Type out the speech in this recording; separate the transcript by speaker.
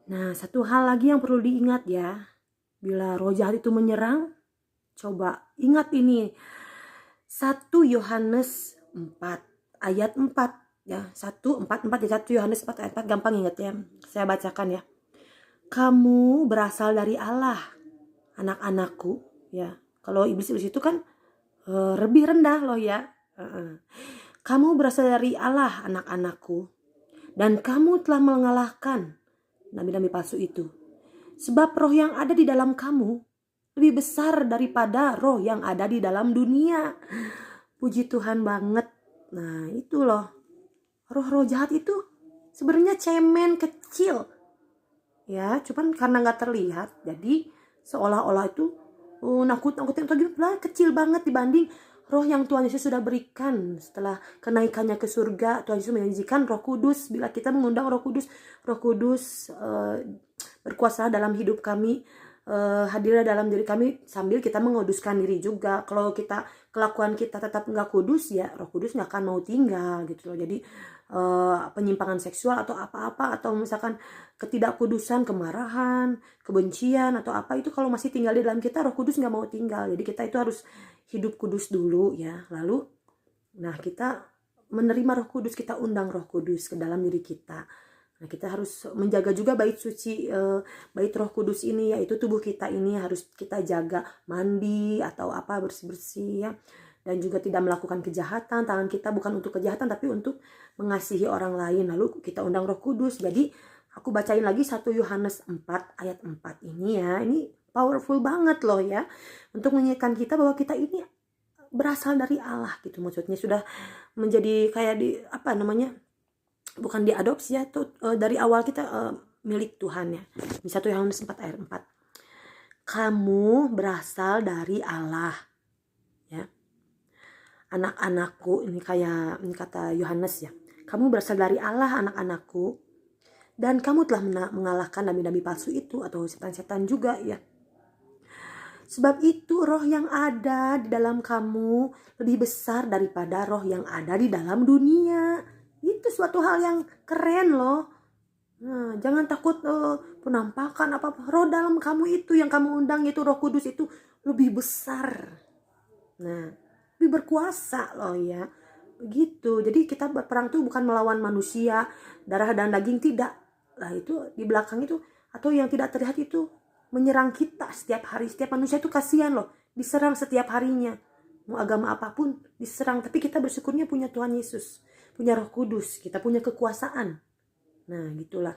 Speaker 1: Nah, satu hal lagi yang perlu diingat ya. Bila roh jahat itu menyerang, coba ingat ini. 1 Yohanes 4 ayat 4 ya. 1:4 ya, 1 Yohanes 4 ayat 4 gampang ingat ya. Saya bacakan ya. Kamu berasal dari Allah, anak-anakku ya. Kalau iblis-iblis itu kan lebih rendah loh ya. Kamu berasal dari Allah, anak-anakku, dan kamu telah mengalahkan nabi-nabi palsu itu. Sebab roh yang ada di dalam kamu lebih besar daripada roh yang ada di dalam dunia. Puji Tuhan banget. Nah itu loh, roh-roh jahat itu sebenarnya cemen kecil. Ya, cuman karena nggak terlihat, jadi seolah-olah itu nakut-nakutin atau gitu lah, kecil banget dibanding roh yang Tuhan Yesus sudah berikan. Setelah kenaikannya ke surga, Tuhan Yesus menjanjikan Roh Kudus. Bila kita mengundang Roh Kudus, Roh Kudus berkuasa dalam hidup kami, hadirlah dalam diri kami sambil kita menguduskan diri juga. Kalau kita kelakuan kita tetap nggak kudus, ya Roh Kudus nggak akan mau tinggal gitu loh. Jadi penyimpangan seksual atau apa-apa, atau misalkan ketidakkudusan, kemarahan, kebencian atau apa, itu kalau masih tinggal di dalam kita, Roh Kudus nggak mau tinggal. Jadi kita itu harus hidup kudus dulu ya. Lalu nah kita menerima Roh Kudus, kita undang Roh Kudus ke dalam diri kita. Nah, kita harus menjaga juga bait suci, bait Roh Kudus ini, yaitu tubuh kita ini harus kita jaga, mandi atau apa, bersih-bersih ya. Dan juga tidak melakukan kejahatan. Tangan kita bukan untuk kejahatan tapi untuk mengasihi orang lain. Lalu kita undang Roh Kudus. Jadi aku bacain lagi 1 Yohanes 4 ayat 4 ini ya. Ini powerful banget loh ya, untuk mengingatkan kita bahwa kita ini berasal dari Allah gitu. Maksudnya sudah menjadi kayak di apa namanya, bukan diadopsi ya, tuh dari awal kita milik Tuhan ya. Di 1 Yohanes 4 ayat 4. Kamu berasal dari Allah ya. Anak-anakku, ini kayak ini kata Yohanes ya. Kamu berasal dari Allah, anak-anakku, dan kamu telah mengalahkan nabi-nabi palsu itu atau setan-setan juga ya. Sebab itu roh yang ada di dalam kamu lebih besar daripada roh yang ada di dalam dunia. Itu suatu hal yang keren loh. Nah, jangan takut penampakan apa-apa. Roh dalam kamu itu yang kamu undang, itu Roh Kudus itu lebih besar. Nah, lebih berkuasa loh ya. Begitu. Jadi kita berperang tuh bukan melawan manusia, darah dan daging, tidak. Lah itu di belakang itu atau yang tidak terlihat itu menyerang kita setiap hari. Setiap manusia itu kasihan loh, diserang setiap harinya. Mau agama apapun diserang, tapi kita bersyukurnya punya Tuhan Yesus, punya Roh Kudus, kita punya kekuasaan. Nah, gitulah.